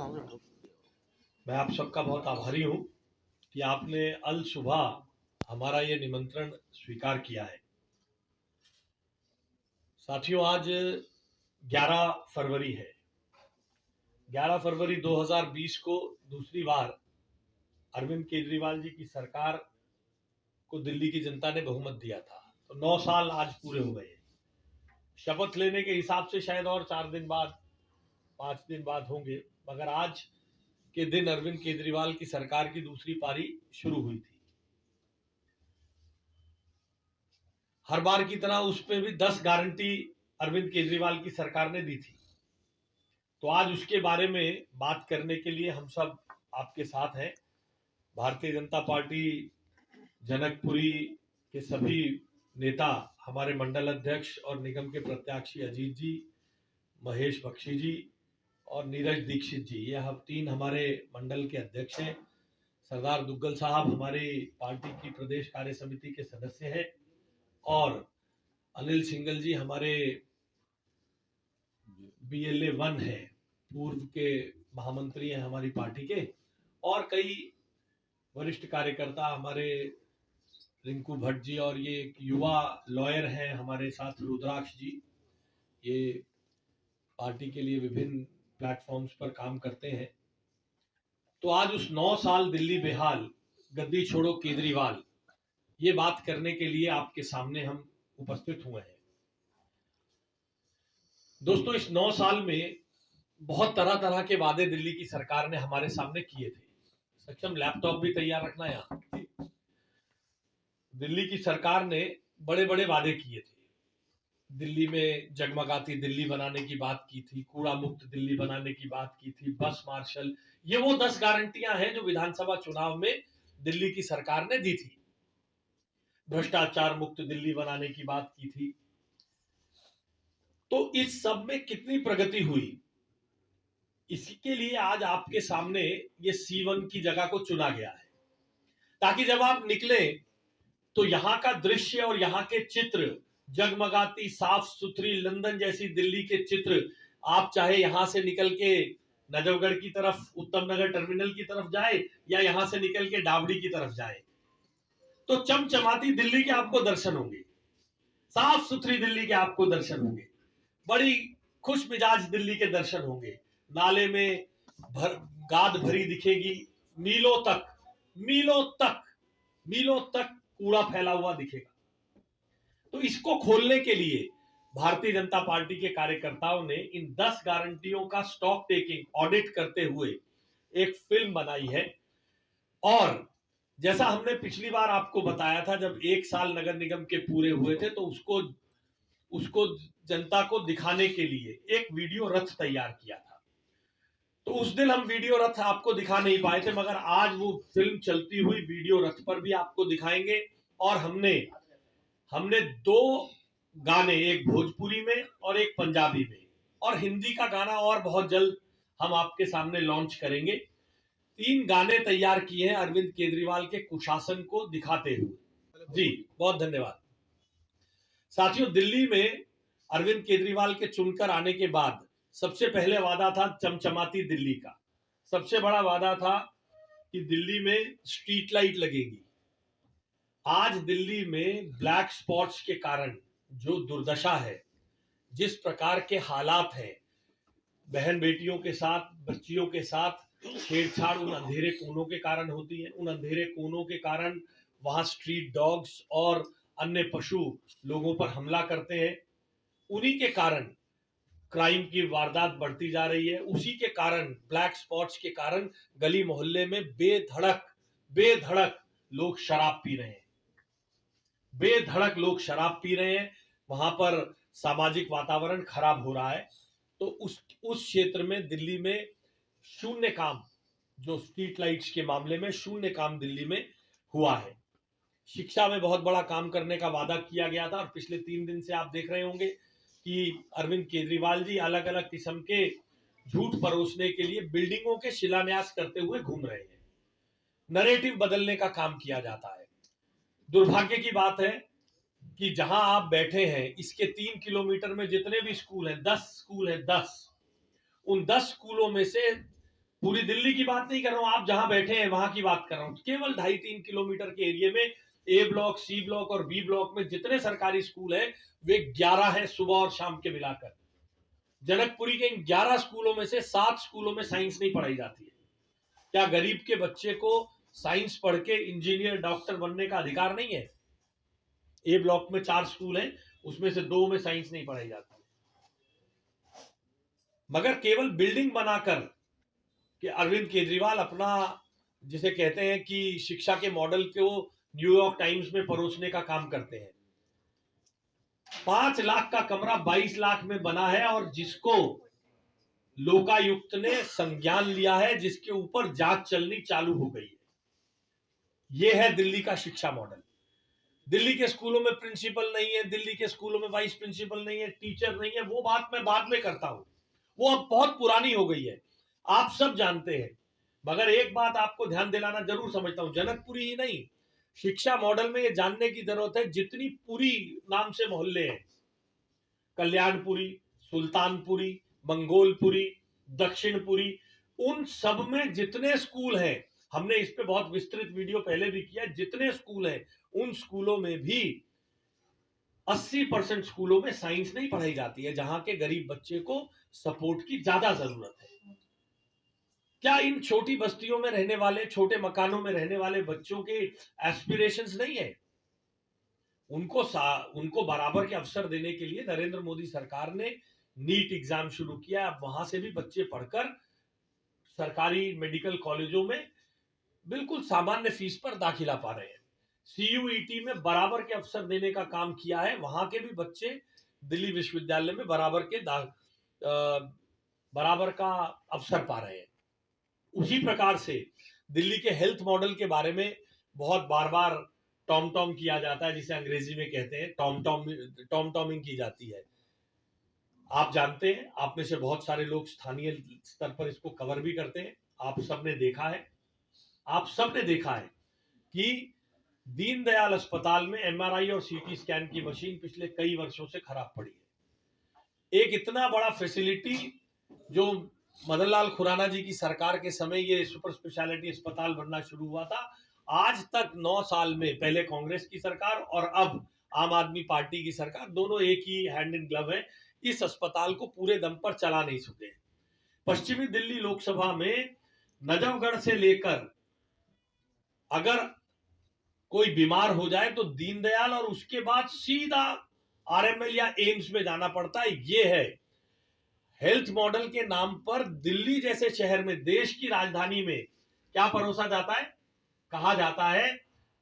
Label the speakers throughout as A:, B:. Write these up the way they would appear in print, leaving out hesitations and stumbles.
A: मैं आप सबका बहुत आभारी हूं कि आपने अल सुबह हमारा ये निमंत्रण स्वीकार किया है। साथियों, आज 11 फरवरी है। 11 फरवरी 2020 को दूसरी बार अरविंद केजरीवाल जी की सरकार को दिल्ली की जनता ने बहुमत दिया था, तो 9 साल आज पूरे हो गए। शपथ लेने के हिसाब से शायद और 4 दिन बाद 5 दिन बाद होंगे, मगर आज के दिन अरविंद केजरीवाल की सरकार की दूसरी पारी शुरू हुई थी। हर बार की तरह उस पे भी 10 गारंटी अरविंद केजरीवाल की सरकार ने दी थी। तो आज उसके बारे में बात करने के लिए हम सब आपके साथ हैं। भारतीय जनता पार्टी जनकपुरी के सभी नेता, हमारे मंडल अध्यक्ष और निगम के प्रत्याशी अजीत जी, महेश बख्शी जी और नीरज दीक्षित जी, ये हम 3 हमारे मंडल के अध्यक्ष हैं। सरदार दुग्गल साहब हमारी पार्टी की प्रदेश कार्य समिति के सदस्य हैं और अनिल सिंगल जी हमारे BLA 1 है, पूर्व के महामंत्री हैं हमारी पार्टी के, और कई वरिष्ठ कार्यकर्ता हमारे रिंकू भट्ट जी, और ये एक युवा लॉयर हैं हमारे साथ रुद्राक्ष जी, ये पार्टी के लिए विभिन्न प्लेटफॉर्म्स पर काम करते हैं। तो आज उस 9 साल दिल्ली बेहाल, गद्दी छोड़ो केजरीवाल, ये बात करने के लिए आपके सामने हम उपस्थित हुए हैं। दोस्तों, इस 9 साल में बहुत तरह तरह के वादे दिल्ली की सरकार ने हमारे सामने किए थे। सक्षम लैपटॉप भी तैयार रखना यहाँ। दिल्ली की सरकार ने बड़े बड़े वादे किए थे। दिल्ली में जगमगाती दिल्ली बनाने की बात की थी, कूड़ा मुक्त दिल्ली बनाने की बात की थी, बस मार्शल, ये वो 10 गारंटियां हैं जो विधानसभा चुनाव में दिल्ली की सरकार ने दी थी। भ्रष्टाचार मुक्त दिल्ली बनाने की बात की थी। तो इस सब में कितनी प्रगति हुई, इसके लिए आज आपके सामने ये C1 की जगह को चुना गया है, ताकि जब आप निकले तो यहां का दृश्य और यहां के चित्र, जगमगाती साफ सुथरी लंदन जैसी दिल्ली के चित्र, आप चाहे यहां से निकल के नजफगढ़ की तरफ उत्तम नगर टर्मिनल की तरफ जाए या यहां से निकल के डावड़ी की तरफ जाए, तो चमचमाती दिल्ली के आपको दर्शन होंगे, साफ सुथरी दिल्ली के आपको दर्शन होंगे, बड़ी खुश मिजाज दिल्ली के दर्शन होंगे। नाले में गाद भरी दिखेगी, मीलों तक मीलों तक मीलों तक कूड़ा फैला हुआ दिखेगा। तो इसको खोलने के लिए भारतीय जनता पार्टी के कार्यकर्ताओं ने इन 10 गारंटियों का स्टॉक टेकिंग ऑडिट करते हुए एक फिल्म बनाई है। और जैसा हमने पिछली बार आपको बताया था, जब 1 साल नगर निगम के पूरे हुए थे, तो उसको जनता को दिखाने के लिए एक वीडियो रथ तैयार किया था। तो उस दिन हम वीडियो रथ आपको दिखा नहीं पाए थे, मगर आज वो फिल्म चलती हुई वीडियो रथ पर भी आपको दिखाएंगे। और हमने 2 गाने, एक भोजपुरी में और एक पंजाबी में, और हिंदी का गाना और बहुत जल्द हम आपके सामने लॉन्च करेंगे। 3 गाने तैयार किए हैं अरविंद केजरीवाल के कुशासन को दिखाते हुए। जी बहुत धन्यवाद। साथियों, दिल्ली में अरविंद केजरीवाल के चुनकर आने के बाद सबसे पहले वादा था चमचमाती दिल्ली का। सबसे बड़ा वादा था कि दिल्ली में स्ट्रीट लाइट लगेगी। आज दिल्ली में ब्लैक स्पॉट्स के कारण जो दुर्दशा है, जिस प्रकार के हालात हैं, बहन बेटियों के साथ, बच्चियों के साथ छेड़छाड़ उन अंधेरे कोनों के कारण होती है। उन अंधेरे कोनों के कारण वहां स्ट्रीट डॉग्स और अन्य पशु लोगों पर हमला करते हैं। उन्हीं के कारण क्राइम की वारदात बढ़ती जा रही है। उसी के कारण, ब्लैक स्पॉट्स के कारण गली मोहल्ले में बेधड़क लोग शराब पी रहे हैं। बेधड़क लोग शराब पी रहे हैं। वहां पर सामाजिक वातावरण खराब हो रहा है। तो उस क्षेत्र में दिल्ली में शून्य काम, जो स्ट्रीट लाइट्स के मामले में शून्य काम दिल्ली में हुआ है। शिक्षा में बहुत बड़ा काम करने का वादा किया गया था, और पिछले 3 दिन से आप देख रहे होंगे कि अरविंद केजरीवाल जी अलग अलग किस्म के झूठ परोसने के लिए बिल्डिंगों के शिलान्यास करते हुए घूम रहे हैं। नरेटिव बदलने का काम किया जाता है। दुर्भाग्य की बात है कि जहां आप बैठे हैं, इसके 3 किलोमीटर में जितने भी स्कूल हैं, 10 स्कूल हैं, 10, उन 10 स्कूलों में से पूरी दिल्ली की बात नहीं कर रहा हूं, आप जहां बैठे हैं वहां की बात कर रहा हूं। केवल 2.5-3 किलोमीटर के एरिया में ए ब्लॉक, सी ब्लॉक और बी ब्लॉक में जितने सरकारी स्कूल हैं वे 11 हैं, सुबह और शाम के मिलाकर। जनकपुरी के इन 11 स्कूलों में से 7 स्कूलों में साइंस नहीं पढ़ाई जाती है। क्या गरीब के बच्चे को साइंस पढ़ के इंजीनियर, डॉक्टर बनने का अधिकार नहीं है? ए ब्लॉक में 4 स्कूल हैं, उसमें से 2 में साइंस नहीं पढ़ाई जाती। मगर केवल बिल्डिंग बनाकर कि अरविंद केजरीवाल अपना, जिसे कहते हैं कि शिक्षा के मॉडल को न्यूयॉर्क टाइम्स में परोसने का काम करते हैं। 5 लाख का कमरा 22 लाख में बना है और जिसको लोकायुक्त ने संज्ञान लिया है, जिसके ऊपर जांच चलनी चालू हो गई है। यह है दिल्ली का शिक्षा मॉडल। दिल्ली के स्कूलों में प्रिंसिपल नहीं है, दिल्ली के स्कूलों में वाइस प्रिंसिपल नहीं है, टीचर नहीं है, वो बात मैं बाद में करता हूं, वो अब बहुत पुरानी हो गई है, आप सब जानते हैं। मगर एक बात आपको ध्यान दिलाना जरूर समझता हूं, जनकपुरी ही नहीं, शिक्षा मॉडल में ये जानने की जरूरत है, जितनी पुरी नाम से मोहल्ले हैं, कल्याणपुरी, सुल्तानपुरी, मंगोलपुरी, दक्षिणपुरी, उन सब में जितने स्कूल हैं, हमने इस पे बहुत विस्तृत वीडियो पहले भी किया, जितने स्कूल हैं उन स्कूलों में भी 80% स्कूलों में साइंस नहीं पढ़ाई जाती है, जहां के गरीब बच्चे को सपोर्ट की ज्यादा जरूरत है। क्या इन छोटी बस्तियों में रहने वाले, छोटे मकानों में रहने वाले बच्चों के एस्पिरेशंस नहीं है? उनको बराबर के अवसर देने के लिए नरेंद्र मोदी सरकार ने नीट एग्जाम शुरू किया। अब वहां से भी बच्चे पढ़कर सरकारी मेडिकल कॉलेजों में बिल्कुल सामान्य फीस पर दाखिला पा रहे हैं। सीयूईटी में बराबर के अवसर देने का काम किया है, वहां के भी बच्चे दिल्ली विश्वविद्यालय में बराबर का अवसर पा रहे हैं। उसी प्रकार से दिल्ली के हेल्थ मॉडल के बारे में बहुत बार बार टॉम टॉम किया जाता है, जिसे अंग्रेजी में कहते हैं टॉम टॉमिंग की जाती है। आप जानते हैं, आप में से बहुत सारे लोग स्थानीय स्तर पर इसको कवर भी करते हैं। आप सबने देखा है कि दीनदयाल अस्पताल में एमआरआई और सीटी स्कैन की मशीन पिछले कई वर्षों से खराब पड़ी है। एक इतना बड़ा फैसिलिटी जो मदन लाल खुराना जी की सरकार के समय ये सुपर स्पेशलिटी अस्पताल बनना शुरू हुआ था, आज तक 9 साल में, पहले कांग्रेस की सरकार और अब आम आदमी पार्टी की सरकार, दोनों एक ही हैंड इन ग्लव है, इस अस्पताल को पूरे दम पर चला नहीं सके। पश्चिमी दिल्ली लोकसभा में नजफगढ़ से लेकर अगर कोई बीमार हो जाए तो दीनदयाल और उसके बाद सीधा आरएमएल या एम्स में जाना पड़ता है। ये है हेल्थ मॉडल के नाम पर दिल्ली जैसे शहर में, देश की राजधानी में क्या परोसा जाता है? कहा जाता है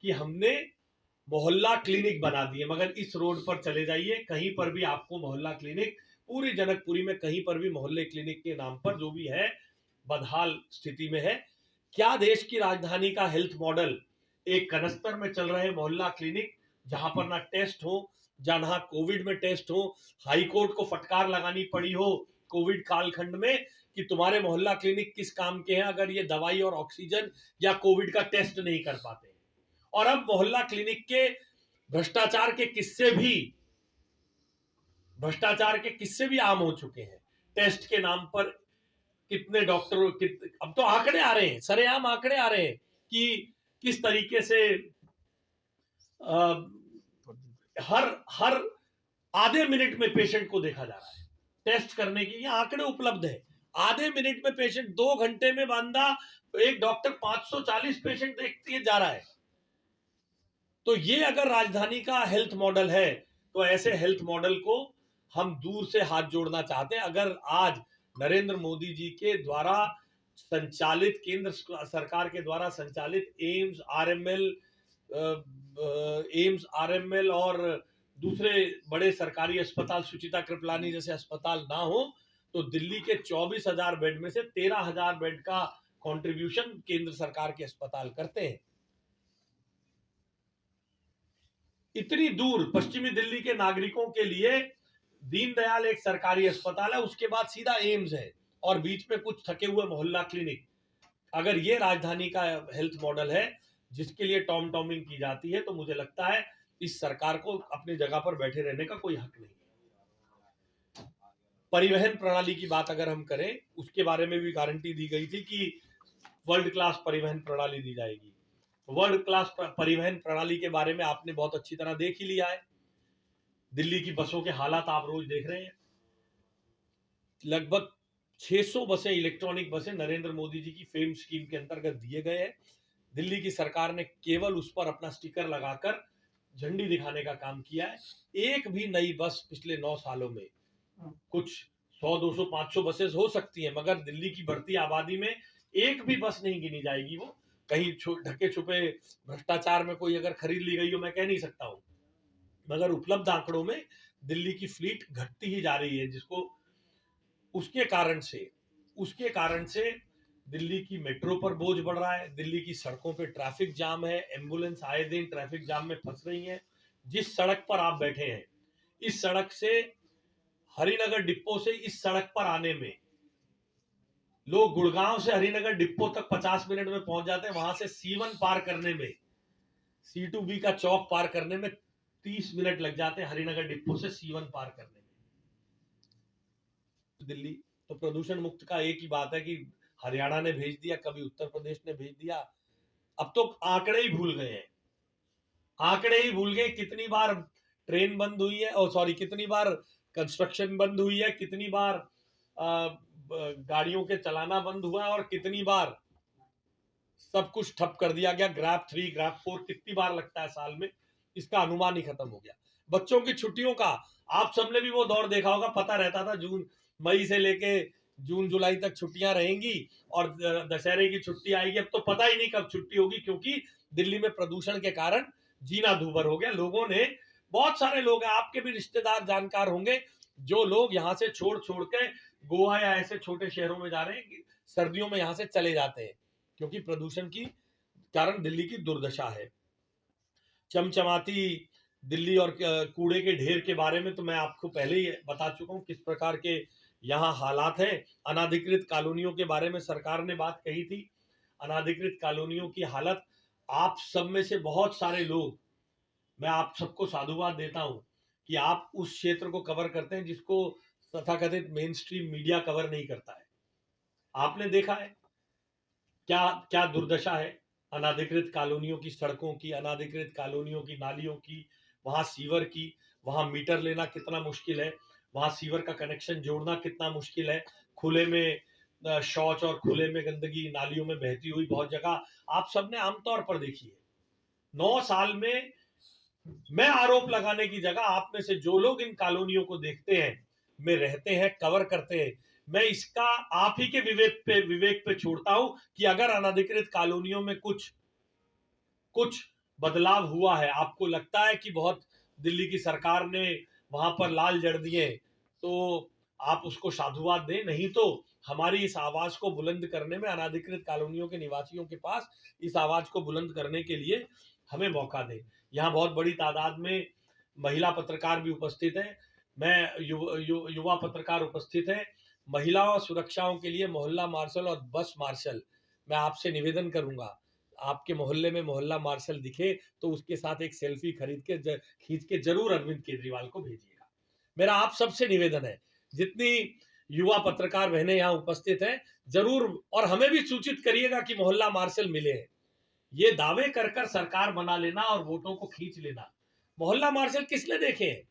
A: कि हमने मोहल्ला क्लिनिक बना दिए, मगर इस रोड पर चले जाइए, कहीं पर भी आपको मोहल्ला क्लिनिक, पूरी जनकपुरी में कहीं पर भी मोहल्ले क्लिनिक के नाम पर जो भी है बदहाल स्थिति में है। क्या देश की राजधानी का हेल्थ मॉडल एक कनस्तर में चल रहे मोहल्ला क्लिनिक, जहां पर ना टेस्ट हो, जहां कोविड में टेस्ट हो, हाईकोर्ट को फटकार लगानी पड़ी हो कोविड कालखंड में कि तुम्हारे मोहल्ला क्लिनिक किस काम के हैं अगर ये दवाई और ऑक्सीजन या कोविड का टेस्ट नहीं कर पाते। और अब मोहल्ला क्लिनिक के भ्रष्टाचार के किस्से भी आम हो चुके हैं। टेस्ट के नाम पर कितने डॉक्टरों, अब तो आंकड़े आ रहे हैं, सरेआम आंकड़े आ रहे हैं कि किस तरीके से हर आधे मिनट में पेशेंट को देखा जा रहा है टेस्ट करने की। ये आंकड़े उपलब्ध है, आधे मिनट में पेशेंट, 2 घंटे में बंदा, एक डॉक्टर 540 पेशेंट देखते जा रहा है। तो ये अगर राजधानी का हेल्थ मॉडल है, तो ऐसे हेल्थ मॉडल को हम दूर से हाथ जोड़ना चाहते हैं। अगर आज नरेंद्र मोदी जी के द्वारा संचालित, केंद्र सरकार के द्वारा संचालित एम्स, आरएमएल और दूसरे बड़े सरकारी अस्पताल, सुचिता कृपलानी जैसे अस्पताल ना हो, तो दिल्ली के 24,000 बेड में से 13,000 बेड का कंट्रीब्यूशन केंद्र सरकार के अस्पताल करते हैं। इतनी दूर पश्चिमी दिल्ली के नागरिकों के लिए दीनदयाल एक सरकारी अस्पताल है, उसके बाद सीधा एम्स है और बीच में कुछ थके हुए मोहल्ला क्लिनिक। अगर ये राजधानी का हेल्थ मॉडल है जिसके लिए टॉम टॉमिंग की जाती है, तो मुझे लगता है इस सरकार को अपनी जगह पर बैठे रहने का कोई हक नहीं है। परिवहन प्रणाली की बात अगर हम करें, उसके बारे में भी गारंटी दी गई थी कि वर्ल्ड क्लास परिवहन प्रणाली दी जाएगी। वर्ल्ड क्लास परिवहन प्रणाली के बारे में आपने बहुत अच्छी तरह देख ही लिया है। दिल्ली की बसों के हालात आप रोज देख रहे हैं। लगभग 600 बसें, इलेक्ट्रॉनिक बसें नरेंद्र मोदी जी की फेम स्कीम के अंतर्गत दिए गए हैं। दिल्ली की सरकार ने केवल उस पर अपना स्टिकर लगाकर झंडी दिखाने का काम किया है। एक भी नई बस पिछले 9 सालों में, कुछ 100, 200, 500 बसेस हो सकती हैं, मगर दिल्ली की बढ़ती आबादी में एक भी बस नहीं गिनी जाएगी। वो कहीं ढके छुपे भ्रष्टाचार में कोई अगर खरीद ली गई हो, मैं कह नहीं सकता हूं, मगर उपलब्ध आंकड़ों में दिल्ली की फ्लीट घटती ही जा रही है, जिसको उसके कारण से दिल्ली की मेट्रो पर बोझ बढ़ रहा है। दिल्ली की सड़कों पे ट्रैफिक जाम है, एम्बुलेंस आए दिन ट्रैफिक जाम में फंस रही है। जिस सड़क पर आप बैठे हैं, इस सड़क से, हरिनगर डिपो से इस सड़क पर आने में, लोग गुड़गांव से हरिनगर डिपो तक 50 मिनट में पहुंच जाते हैं। वहां से C1 पार करने में, C2B का चौक पार करने में 30 मिनट लग जाते हैं, हरिनगर डिपो से C1 पार करने में। दिल्ली तो प्रदूषण मुक्त का एक ही बात है कि हरियाणा ने भेज दिया, कभी उत्तर प्रदेश ने भेज दिया। अब तो आंकड़े ही भूल गए हैं, आंकड़े ही भूल गए। कितनी बार ट्रेन बंद हुई है, और सॉरी, कितनी बार कंस्ट्रक्शन बंद हुई है, कितनी बार गाड़ियों के चलाना बंद हुआ, और कितनी बार सब कुछ ठप कर दिया गया। ग्रैब 3, ग्रैब 4 कितनी बार लगता है साल में, इसका अनुमान ही खत्म हो गया। बच्चों की छुट्टियों का आप सबने भी वो दौर देखा होगा। पता रहता था जून, मई से लेके जून जुलाई तक छुट्टियां रहेंगी और दशहरे की छुट्टी आएगी। अब तो पता ही नहीं कब छुट्टी होगी, क्योंकि दिल्ली में प्रदूषण के कारण जीना दूभर हो गया। लोगों ने, बहुत सारे लोग हैं, आपके भी रिश्तेदार जानकार होंगे, जो लोग यहाँ से छोड़ के गोवा या ऐसे छोटे शहरों में जा रहे हैं, सर्दियों में यहाँ से चले जाते हैं, क्योंकि प्रदूषण की कारण दिल्ली की दुर्दशा है। चमचमाती दिल्ली और कूड़े के ढेर के बारे में तो मैं आपको पहले ही बता चुका हूं, किस प्रकार के यहाँ हालात हैं। अनाधिकृत कॉलोनियों के बारे में सरकार ने बात कही थी। अनाधिकृत कॉलोनियों की हालत, आप सब में से बहुत सारे लोग, मैं आप सबको साधुवाद देता हूं कि आप उस क्षेत्र को कवर करते हैं जिसको तथाकथित मेन स्ट्रीम मीडिया कवर नहीं करता है। आपने देखा है क्या क्या दुर्दशा है अनाधिकृत कॉलोनियों की, सड़कों की, अनाधिकृत कॉलोनियों की नालियों की, वहां सीवर की। वहां मीटर लेना कितना मुश्किल है, वहां सीवर का कनेक्शन जोड़ना कितना मुश्किल है। खुले में शौच और खुले में गंदगी नालियों में बहती हुई बहुत जगह आप सबने आमतौर पर देखी है। 9 साल में मैं आरोप लगाने की जगह, आप में से जो लोग इन कॉलोनियों को देखते हैं, में रहते हैं, कवर करते हैं, मैं इसका आप ही के विवेक पे छोड़ता हूं कि अगर अनाधिकृत कॉलोनियों में कुछ बदलाव हुआ है, आपको लगता है कि बहुत दिल्ली की सरकार ने वहां पर लाल जड़ दिए, तो आप उसको साधुवाद दें। नहीं तो हमारी इस आवाज को बुलंद करने में, अनाधिकृत कॉलोनियों के निवासियों के पास इस आवाज को बुलंद करने के लिए हमें मौका दें। यहाँ बहुत बड़ी तादाद में महिला पत्रकार भी उपस्थित हैं। मैं युवा पत्रकार उपस्थित हैं। महिलाओं सुरक्षाओं के लिए मोहल्ला मार्शल और बस मार्शल, मैं आपसे निवेदन करूंगा, आपके मोहल्ले में मोहल्ला मार्शल दिखे तो उसके साथ एक सेल्फी खींच के जरूर अरविंद केजरीवाल को भेजिएगा। मेरा आप सबसे निवेदन है, जितनी युवा पत्रकार बहनें यहाँ उपस्थित हैं, जरूर, और हमें भी सूचित करिएगा कि मोहल्ला मार्शल मिले हैं। ये दावे कर सरकार बना लेना और वोटों को खींच लेना, मोहल्ला मार्शल किसने देखे हैं?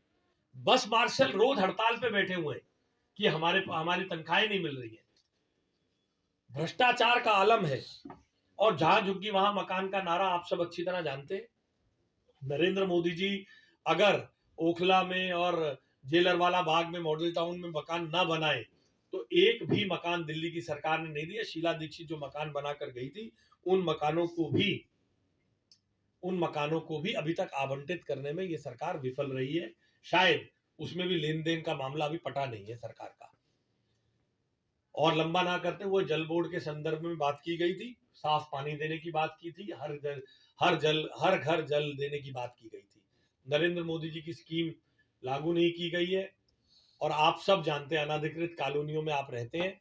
A: बस मार्शल रोज हड़ताल पे बैठे हुए हैं कि हमारी तनख्वाहें नहीं मिल रही है। भ्रष्टाचार का आलम है, और जहां झुग्गी वहां मकान का नारा आप सब अच्छी तरह जानते हैं। नरेंद्र मोदी जी अगर ओखला में और जेलरवाला बाग में, मॉडल टाउन में मकान ना बनाए, तो एक भी मकान दिल्ली की सरकार ने नहीं दिया। शीला दीक्षित जो मकान बनाकर गई थी, उन मकानों को भी अभी तक आवंटित करने में ये सरकार विफल रही है। शायद उसमें भी लेन देन का मामला अभी पटा नहीं है सरकार का। और लंबा ना करते हुए, जल बोर्ड के संदर्भ में बात की गई थी, साफ पानी देने की बात की थी, हर घर जल देने की बात की गई थी। नरेंद्र मोदी जी की स्कीम लागू नहीं की गई है। और आप सब जानते हैं, अनाधिकृत कॉलोनियों में आप रहते हैं,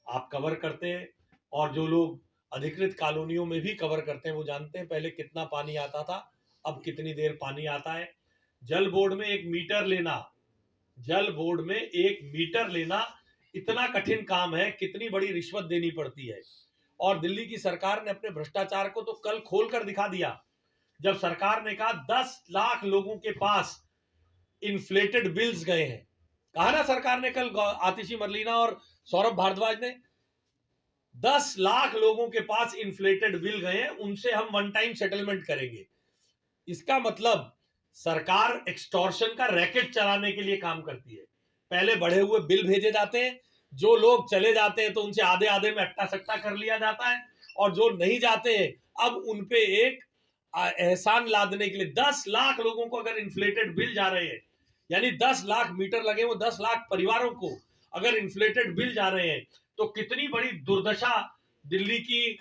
A: आप कवर करते हैं, और जो लोग अधिकृत कॉलोनियों में भी कवर करते हैं वो जानते हैं पहले कितना पानी आता था, अब कितनी देर पानी आता है। जल बोर्ड में एक मीटर लेना जल बोर्ड में 1 मीटर लेना इतना कठिन काम है, कितनी बड़ी रिश्वत देनी पड़ती है। और दिल्ली की सरकार ने अपने भ्रष्टाचार को तो कल खोल कर दिखा दिया, जब सरकार ने कहा 10 लाख लोगों के पास इन्फ्लेटेड बिल्स गए हैं। कहा ना सरकार ने कल, आतिशी मरलीना और सौरभ भारद्वाज ने, 10 लाख लोगों के पास इन्फ्लेटेड बिल गए हैं, उनसे हम वन टाइम सेटलमेंट करेंगे। इसका मतलब सरकार एक्सटॉर्शन का रैकेट चलाने के लिए काम करती है। पहले बढ़े हुए बिल भेजे जाते हैं, जो लोग चले जाते हैं तो उनसे आधे आधे में अट्टा सट्टा कर लिया जाता है, और जो नहीं जाते हैं अब उनपे एक एहसान लादने के लिए 10 लाख लोगों को अगर इन्फ्लेटेड बिल जा रहे हैं, यानी 10 लाख मीटर लगे, वो 10 लाख परिवारों को अगर इन्फ्लेटेड बिल जा रहे हैं, तो कितनी बड़ी दुर्दशा दिल्ली की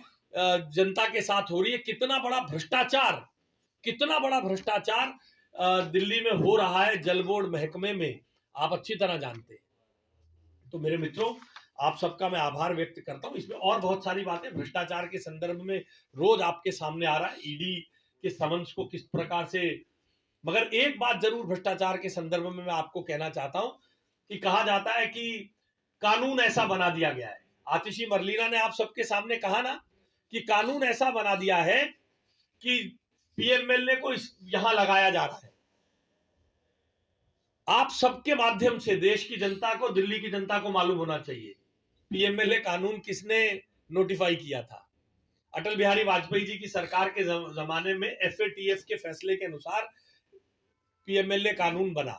A: जनता के साथ हो रही है। कितना बड़ा भ्रष्टाचार, कितना बड़ा भ्रष्टाचार दिल्ली में हो रहा है जल बोर्ड महकमे में, आप अच्छी तरह जानते हैं। तो मेरे मित्रों, आप सबका मैं आभार व्यक्त करता हूं। इसमें और बहुत सारी बातें भ्रष्टाचार के संदर्भ में रोज आपके सामने आ रहा है, ईडी के समन्स को किस प्रकार से। मगर एक बात जरूर भ्रष्टाचार के संदर्भ में मैं आपको कहना चाहता हूं कि कहा जाता है कि कानून ऐसा बना दिया गया है। आतिशी मरलीना ने आप सबके सामने कहा ना कि कानून ऐसा बना दिया है कि पीएमएलए को यहां लगाया जा रहा है। आप सबके माध्यम से देश की जनता को, दिल्ली की जनता को मालूम होना चाहिए पीएमएलए कानून किसने नोटिफाई किया था। अटल बिहारी वाजपेयी जी की सरकार के जमाने में एफएटीएफ के फैसले के अनुसार पीएमएलए कानून बना,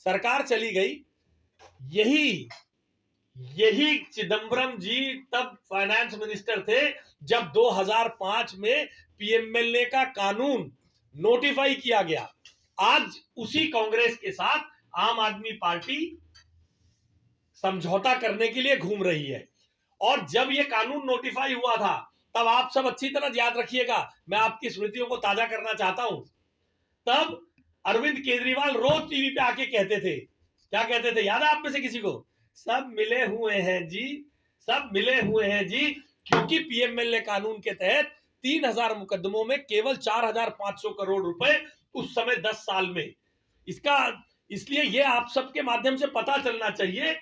A: सरकार चली गई। यही चिदम्बरम जी तब फाइनेंस मिनिस्टर थे जब 2005 में पीएमएलए का कानून नोटिफाई किया गया। आज उसी कांग्रेस के साथ आम आदमी पार्टी समझौता करने के लिए घूम रही है। और जब यह कानून नोटिफाई हुआ था, तब आप सब अच्छी तरह याद रखिएगा, मैं आपकी स्मृतियों को ताजा करना चाहता हूं। तब अरविंद केजरीवाल रोज टीवी पे आके कहते थे, क्या कहते थे, याद है आप में से किसी को? सब मिले हुए हैं जी, सब मिले हुए हैं जी, क्योंकि पीएमएलए कानून के तहत 3000 मुकदमों में केवल 4500 करोड़ रुपए उस समय 10 साल में। इसलिए यह आप सबके माध्यम से पता चलना चाहिए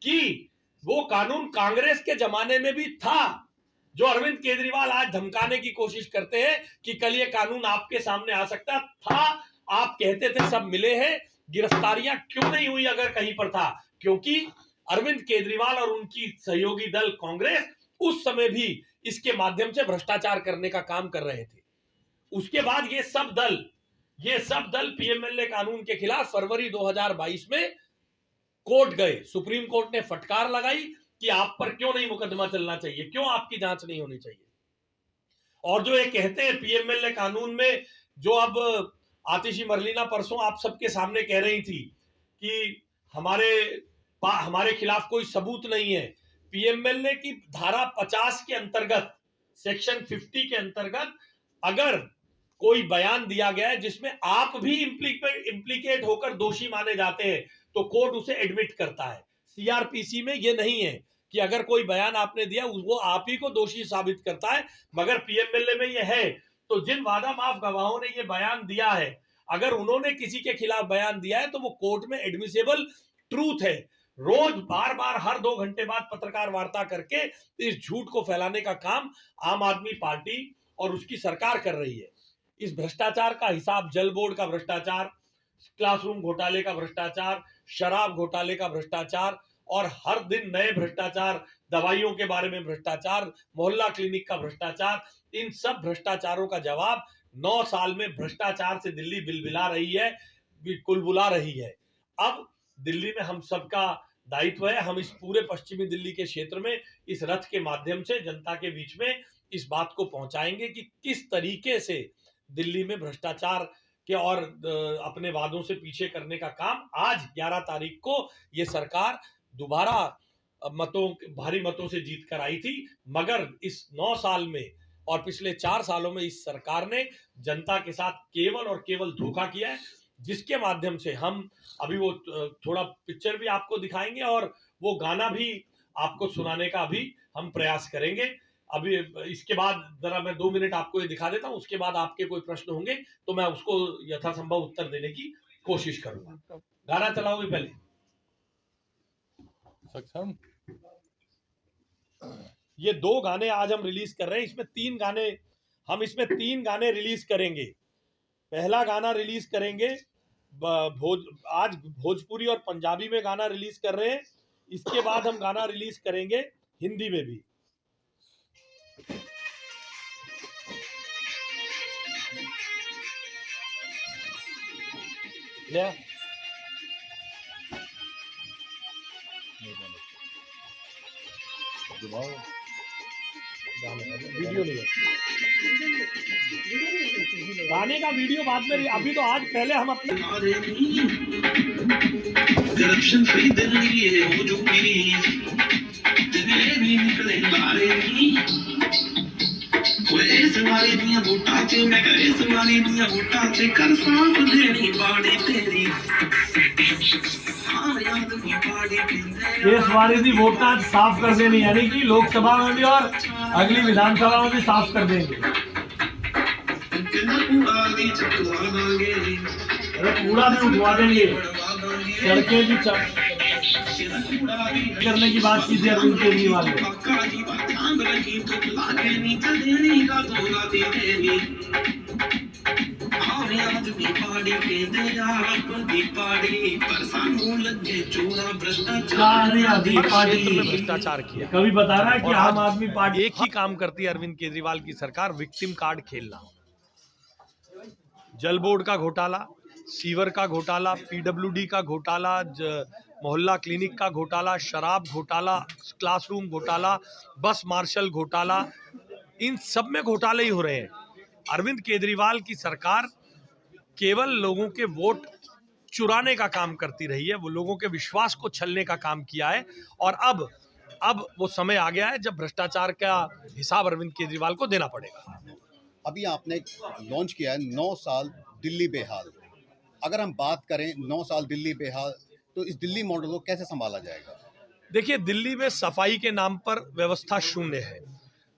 A: कि वो कानून कांग्रेस के जमाने में भी था, जो अरविंद केजरीवाल आज धमकाने की कोशिश करते हैं कि कल ये कानून आपके सामने आ सकता था। आप कहते थे सब मिले हैं, गिरफ्तारियां क्यों नहीं हुई अगर कहीं पर था? क्योंकि अरविंद केजरीवाल और उनकी सहयोगी दल कांग्रेस उस समय भी इसके माध्यम से भ्रष्टाचार करने का काम कर रहे थे। उसके बाद ये सब दल पीएमएलए कानून के खिलाफ फरवरी 2022 में कोर्ट गए। सुप्रीम कोर्ट ने फटकार लगाई कि आप पर क्यों नहीं मुकदमा चलना चाहिए, क्यों आपकी जांच नहीं होनी चाहिए। और जो ये कहते हैं पीएमएलए कानून में, जो अब आतिशी मरलीना परसों आप सबके सामने कह रही थी कि हमारे खिलाफ कोई सबूत नहीं है। पीएमएलए की धारा 50 के अंतर्गत, सेक्शन 50 के अंतर्गत अगर कोई बयान दिया गया है जिसमें आप भी इंप्लीकेट होकर दोषी माने जाते हैं, तो कोर्ट उसे एडमिट करता है। सीआरपीसी में यह नहीं है कि अगर कोई बयान आपने दिया वो आप ही को दोषी साबित करता है, मगर पीएमएलए में यह है। तो जिन वादा माफ गवाहों ने यह बयान दिया है, अगर उन्होंने किसी के खिलाफ बयान दिया है तो वो कोर्ट में एडमिसेबल ट्रूथ है। रोज बार बार हर 2 घंटे बाद पत्रकार वार्ता करके इस झूठ को फैलाने का काम आम आदमी पार्टी और उसकी सरकार कर रही है। इस भ्रष्टाचार का हिसाब, जल बोर्ड का भ्रष्टाचार, क्लासरूम घोटाले का भ्रष्टाचार, शराब घोटाले का भ्रष्टाचार, और हर दिन नए भ्रष्टाचार, दवाइयों के बारे में भ्रष्टाचार, मोहल्ला क्लिनिक का भ्रष्टाचार, इन सब भ्रष्टाचारों का जवाब 9 साल में भ्रष्टाचार से दिल्ली बिलबिला रही है, कुलबुला रही है। अब दिल्ली में हम सबका दायित्व है, हम इस पूरे पश्चिमी दिल्ली के क्षेत्र में इस रथ के माध्यम से जनता के बीच में इस बात को पहुंचाएंगे कि किस तरीके से दिल्ली में भ्रष्टाचार के और अपने वादों से पीछे करने का काम आज 11 तारीख को ये सरकार दोबारा भारी मतों से जीत कर आई थी। मगर इस 9 साल में और पिछले 4 सालों में इस सरकार ने जनता के साथ केवल और केवल धोखा किया है, जिसके माध्यम से हम अभी वो थोड़ा पिक्चर भी आपको दिखाएंगे और वो गाना भी आपको सुनाने का भी हम प्रयास करेंगे। अभी इसके बाद जरा मैं 2 मिनट आपको ये दिखा देता हूं, उसके बाद आपके कोई प्रश्न होंगे तो मैं उसको यथासंभव उत्तर देने की कोशिश करूंगा। गाना चलाओगे पहले? सक्षम। ये 2 गाने आज हम रिलीज कर रहे हैं, इसमें 3 गाने रिलीज करेंगे। पहला गाना रिलीज करेंगे आज भोजपुरी और पंजाबी में गाना रिलीज कर रहे हैं। इसके बाद हम गाना रिलीज करेंगे हिंदी में भी। वीडियो नहीं है, गाने का वीडियो बाद में। अभी तो आज पहले हम अपने करप्शन फ्री दिल्ली हो चुकी भी निकले बारे समारी दियां वोटां च मैं करे समारी दियां वोटां च कर साफ देनी बाड़ी तेरी इस बारी दी वोटां साफ कर देनी, यानी कि लोकसभा में भी और अगली विधानसभा में भी साफ कर देंगे। अरे कूड़ा भी उठवा देंगे, सड़कें भी करने की बात की थी अरविंद केजरीवाल ने। भ्रष्टाचार किया। कभी बता रहा है कि आम आदमी पार्टी एक ही काम करती है अरविंद केजरीवाल की सरकार, विक्टिम कार्ड खेलना। जल बोर्ड का घोटाला, सीवर का घोटाला, पीडब्ल्यूडी का घोटाला, मोहल्ला क्लिनिक का घोटाला, शराब घोटाला, क्लासरूम घोटाला, बस मार्शल घोटाला, इन सब में घोटाले ही हो रहे हैं। अरविंद केजरीवाल की सरकार केवल लोगों के वोट चुराने का काम करती रही है, वो लोगों के विश्वास को छलने का काम किया है। और अब वो समय आ गया है जब भ्रष्टाचार का हिसाब अरविंद केजरीवाल को देना पड़ेगा।
B: अभी आपने लॉन्च किया है 9 साल दिल्ली बेहाल। अगर हम बात करें 9 साल दिल्ली बेहाल, तो इस दिल्ली मॉडल को कैसे संभाला जाएगा?
A: देखिए, दिल्ली में सफाई के नाम पर व्यवस्था शून्य है,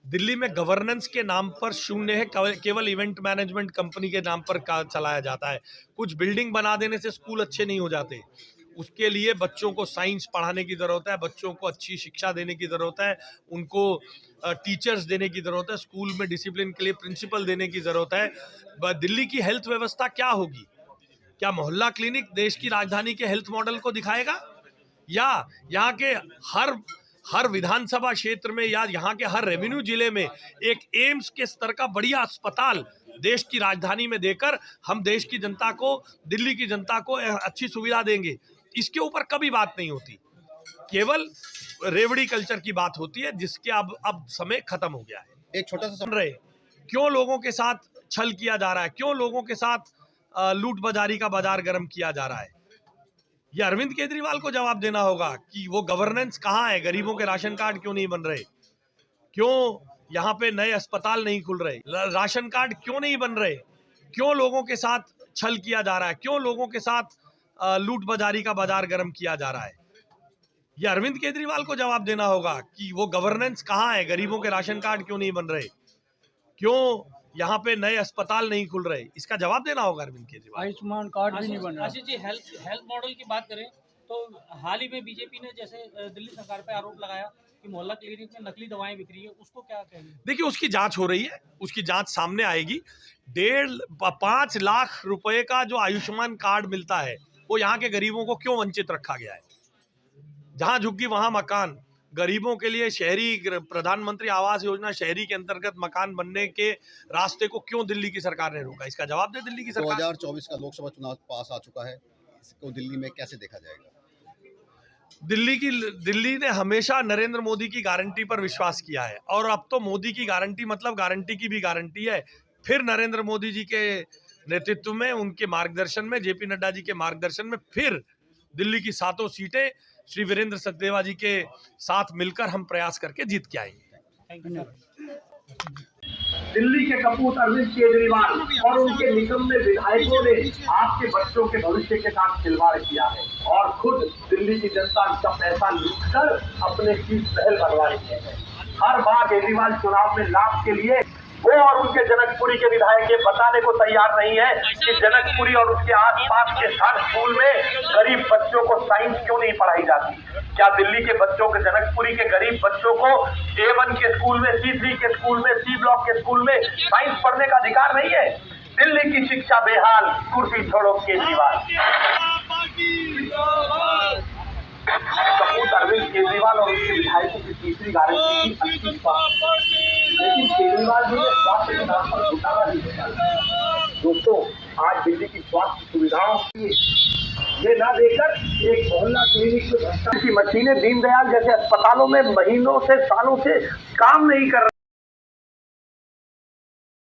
A: दिल्ली में गवर्नेंस के नाम पर शून्य है, केवल इवेंट मैनेजमेंट कंपनी के नाम पर चलाया जाता है। कुछ बिल्डिंग बना देने से स्कूल अच्छे नहीं हो जाते, उसके लिए बच्चों को साइंस पढ़ाने की ज़रूरत है, बच्चों को अच्छी शिक्षा देने की ज़रूरत है, उनको टीचर्स देने की ज़रूरत है, स्कूल में डिसिप्लिन के लिए प्रिंसिपल देने की ज़रूरत है। दिल्ली की हेल्थ व्यवस्था क्या होगी? क्या मोहल्ला क्लिनिक देश की राजधानी के हेल्थ मॉडल को दिखाएगा, या यहाँ के हर विधानसभा क्षेत्र में या यहाँ के हर रेवेन्यू जिले में एक एम्स के स्तर का बढ़िया अस्पताल देश की राजधानी में देकर हम देश की जनता को, दिल्ली की जनता को अच्छी सुविधा देंगे? इसके ऊपर कभी बात नहीं होती, केवल रेवड़ी कल्चर की बात होती है, जिसके अब समय खत्म हो गया है।
B: एक छोटा सा
A: सुन रहे, क्यों लोगों के साथ छल किया जा रहा है, क्यों लोगों के साथ लूट बाजारी का बाजार गर्म किया जा रहा है? ये अरविंद केजरीवाल को जवाब देना होगा कि वो गवर्नेंस कहाँ है, गरीबों के राशन कार्ड क्यों नहीं बन रहे, क्यों यहाँ पे नए अस्पताल नहीं खुल रहे, राशन कार्ड क्यों नहीं बन रहे, क्यों लोगों के साथ छल किया जा रहा है, क्यों लोगों के साथ लूट बाजारी का बाजार गर्म किया जा रहा है? ये अरविंद केजरीवाल को जवाब देना होगा कि वो गवर्नेंस कहाँ है, गरीबों के राशन कार्ड क्यों नहीं बन रहे, क्यों यहाँ पे नए अस्पताल नहीं खुल रहे, इसका जवाब देना होगा अरविंद केजरीवाल।
C: आयुष्मान कार्ड भी नहीं बन रहा।
D: आशीष जी, हेल्थ मॉडल की बात करें तो हाल ही में बीजेपी ने जैसे दिल्ली सरकार पे आरोप लगाया कि मोहल्ला क्लिनिक में नकली दवाएं बिक रही है, उसको क्या कहेंगे?
A: देखिए, उसकी जांच हो रही है, उसकी जांच सामने आएगी। 5 लाख रुपए का जो आयुष्मान कार्ड मिलता है वो यहाँ के गरीबों को क्यों वंचित रखा गया है? जहां झुग्गी वहां मकान, गरीबों के लिए शहरी प्रधानमंत्री आवास योजना शहरी के अंतर्गत मकान बनने के रास्ते को क्यों दिल्ली की सरकार ने रोका? इसका जवाब दे दिल्ली की सरकार।
B: 2024 का लोकसभा चुनाव पास आ चुका है, इसको दिल्ली में कैसे देखा जाएगा?
A: दिल्ली ने हमेशा नरेंद्र मोदी की गारंटी पर विश्वास किया है, और अब तो मोदी की गारंटी मतलब गारंटी की भी गारंटी है। फिर नरेंद्र मोदी जी के नेतृत्व में, उनके मार्गदर्शन में, जेपी नड्डा जी के मार्गदर्शन में फिर दिल्ली की 7 सीटें श्री वीरेंद्र सचदेवा जी के साथ मिलकर हम प्रयास करके जीत के आएंगे।
E: दिल्ली के कपूत अरविंद केजरीवाल और उनके निकम्मे विधायकों ने आपके बच्चों के भविष्य के साथ खिलवाड़ किया है और खुद दिल्ली की जनता का पैसा लूटकर अपने की पहल बनवा रही है। हर बार केजरीवाल चुनाव में लाभ के लिए वो और उनके जनकपुरी के विधायक ये बताने को तैयार नहीं है कि जनकपुरी और उसके आसपास के हर स्कूल में गरीब बच्चों को साइंस क्यों नहीं पढ़ाई जाती। क्या दिल्ली के बच्चों के, जनकपुरी के गरीब बच्चों को A1 के स्कूल में, C3 के स्कूल में, C ब्लॉक के स्कूल में साइंस पढ़ने का अधिकार नहीं है? दिल्ली की शिक्षा बेहाल, कुर्सी छोड़ो केजरीवाल। कपूर अरविंद केजरीवाल और उसके विधायकों की तीसरी गारंटी की 80 लेकिन केजरीवाल जी ने स्वास्थ्य के नाम पर घोटाला नहीं निकाला। दोस्तों, आज दिल्ली की स्वास्थ्य सुविधाओं की ये ना देकर एक मोहल्ला क्लिनिक में भ्रष्टाचार की मशीनें दीनदयाल जैसे अस्पतालों में महीनों से, सालों से काम नहीं कर रही।